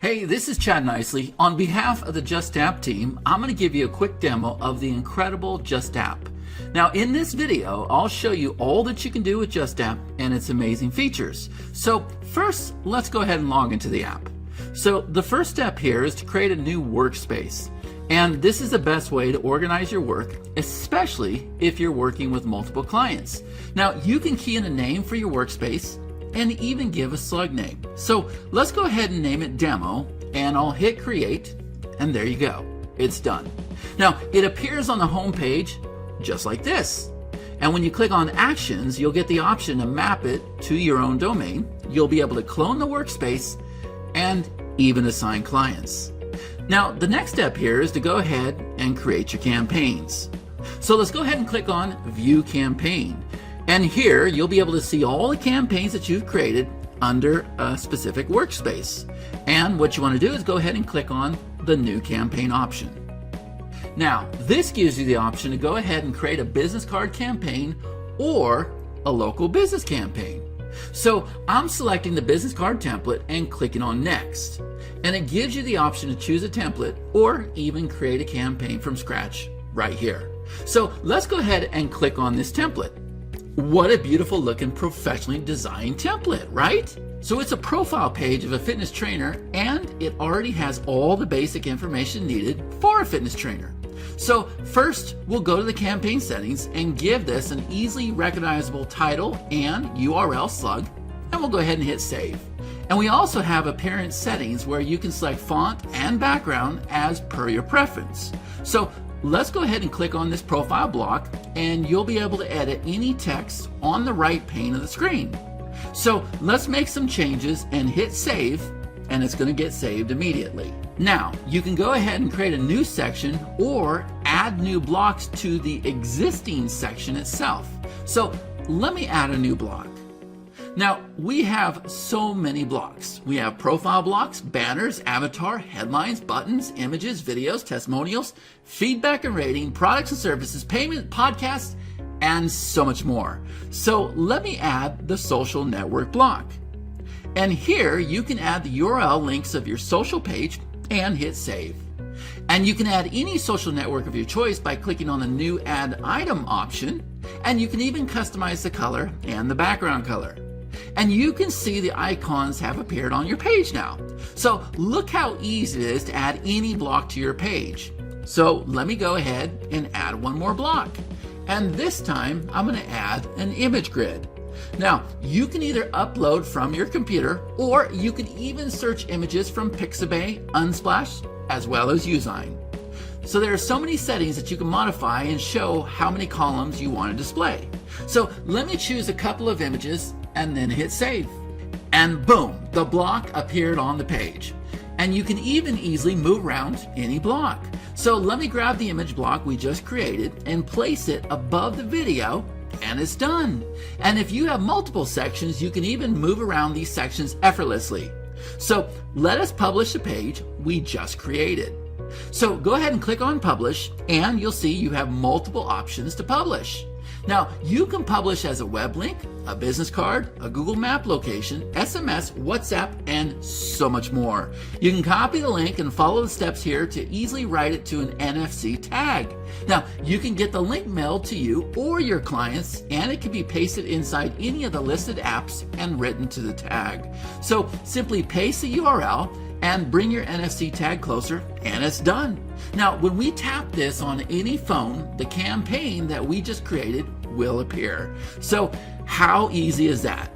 Hey, this is Chad Nicely. On behalf of the JusTap team, I'm going to give you a quick demo of the incredible JusTap. Now, in this video, I'll show you all that you can do with JusTap and its amazing features. So first, let's go ahead and log into the app. So the first step here is to create a new workspace. And this is the best way to organize your work, especially if you're working with multiple clients. Now, you can key in a name for your workspace and even give a slug name. So let's go ahead and name it Demo, and I'll hit Create, and there you go. It's done. Now, it appears on the home page just like this. And when you click on Actions, you'll get the option to map it to your own domain. You'll be able to clone the workspace and even assign clients. Now, the next step here is to go ahead and create your campaigns. So let's go ahead and click on View Campaign. And here you'll be able to see all the campaigns that you've created under a specific workspace. And what you want to do is go ahead and click on the New Campaign option. Now, this gives you the option to go ahead and create a business card campaign or a local business campaign. So I'm selecting the business card template and clicking on Next. And it gives you the option to choose a template or even create a campaign from scratch right here. So let's go ahead and click on this template. What a beautiful looking professionally designed template, right? So it's a profile page of a fitness trainer, and it already has all the basic information needed for a fitness trainer. So first, we'll go to the campaign settings and give this an easily recognizable title and URL slug, and we'll go ahead and hit Save. And we also have appearance settings where you can select font and background as per your preference. So let's go ahead and click on this profile block, and you'll be able to edit any text on the right pane of the screen. So let's make some changes and hit Save, and it's going to get saved immediately. Now, you can go ahead and create a new section or add new blocks to the existing section itself. So let me add a new block. Now, we have so many blocks. We have profile blocks, banners, avatar, headlines, buttons, images, videos, testimonials, feedback and rating, products and services, payment, podcasts, and so much more. So let me add the social network block. And here you can add the URL links of your social page and hit Save. And you can add any social network of your choice by clicking on the new Add Item option, and you can even customize the color and the background color. And you can see the icons have appeared on your page now. So look how easy it is to add any block to your page. So let me go ahead and add one more block. And this time I'm going to add an image grid. Now, you can either upload from your computer, or you can even search images from Pixabay, Unsplash, as well as Usign. So there are so many settings that you can modify and show how many columns you want to display. So let me choose a couple of images and then hit Save. And boom, the block appeared on the page. And you can even easily move around any block. So let me grab the image block we just created and place it above the video, and it's done. And if you have multiple sections, you can even move around these sections effortlessly. So let us publish the page we just created. So go ahead and click on Publish, and you'll see you have multiple options to publish. Now, you can publish as a web link, a business card, a Google Map location, SMS, WhatsApp, and so much more. You can copy the link and follow the steps here to easily write it to an NFC tag. Now, you can get the link mailed to you or your clients, and it can be pasted inside any of the listed apps and written to the tag. So simply paste the URL and bring your NFC tag closer, and it's done. Now, when we tap this on any phone, the campaign that we just created will appear. So how easy is that?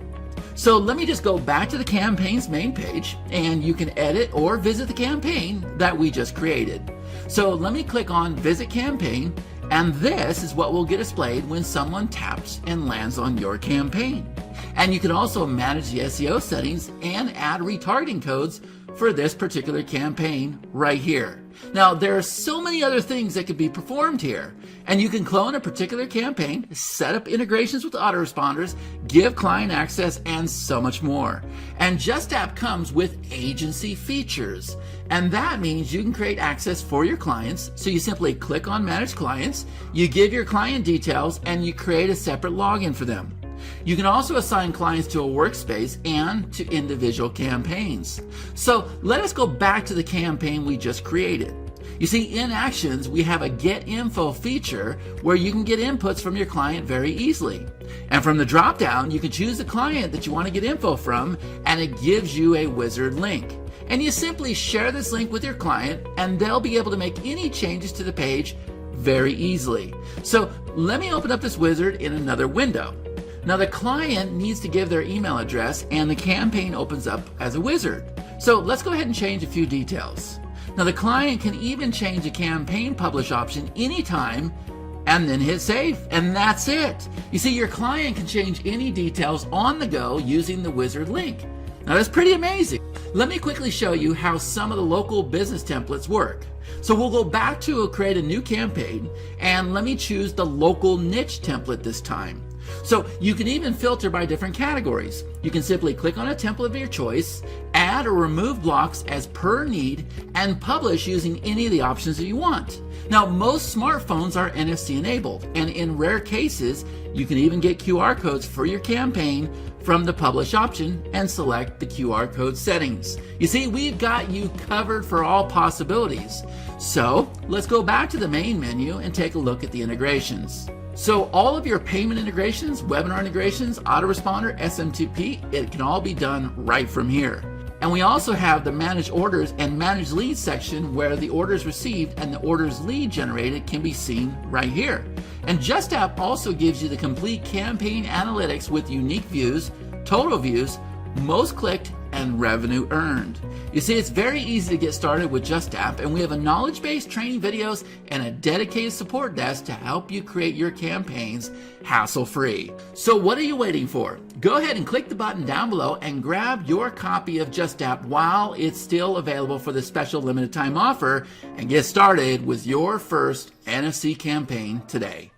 So let me just go back to the campaign's main page, and you can edit or visit the campaign that we just created. So let me click on Visit Campaign, and this is what will get displayed when someone taps and lands on your campaign. And you can also manage the SEO settings and add retargeting codes for this particular campaign right here. Now, there are so many other things that could be performed here, and you can clone a particular campaign, set up integrations with autoresponders, give client access, and so much more. And JusTap comes with agency features, and that means you can create access for your clients. So you simply click on Manage Clients, you give your client details, and you create a separate login for them. You can also assign clients to a workspace and to individual campaigns. So let us go back to the campaign we just created. You see, in Actions, we have a Get Info feature where you can get inputs from your client very easily. And from the drop-down, you can choose the client that you want to get info from, and it gives you a wizard link. And you simply share this link with your client, and they'll be able to make any changes to the page very easily. So let me open up this wizard in another window. Now the client needs to give their email address, and the campaign opens up as a wizard. So let's go ahead and change a few details. Now the client can even change the campaign publish option anytime and then hit save, and that's it. You see, your client can change any details on the go using the wizard link. Now that's pretty amazing. Let me quickly show you how some of the local business templates work. So we'll go back to create a new campaign, and let me choose the local niche template this time. So you can even filter by different categories. You can simply click on a template of your choice, add or remove blocks as per need, and publish using any of the options that you want. Now, most smartphones are NFC enabled, and in rare cases, you can even get QR codes for your campaign from the publish option and select the QR code settings. You see, we've got you covered for all possibilities. So let's go back to the main menu and take a look at the integrations. So all of your payment integrations, webinar integrations, autoresponder, SMTP, it can all be done right from here. And we also have the manage orders and manage leads section where the orders received and the orders lead generated can be seen right here. And JusTap also gives you the complete campaign analytics with unique views, total views, most clicked, and revenue earned. You see, it's very easy to get started with JusTap, and we have a knowledge-based training videos and a dedicated support desk to help you create your campaigns hassle-free. So what are you waiting for? Go ahead and click the button down below and grab your copy of JusTap while it's still available for the special limited time offer, and get started with your first NFC campaign today.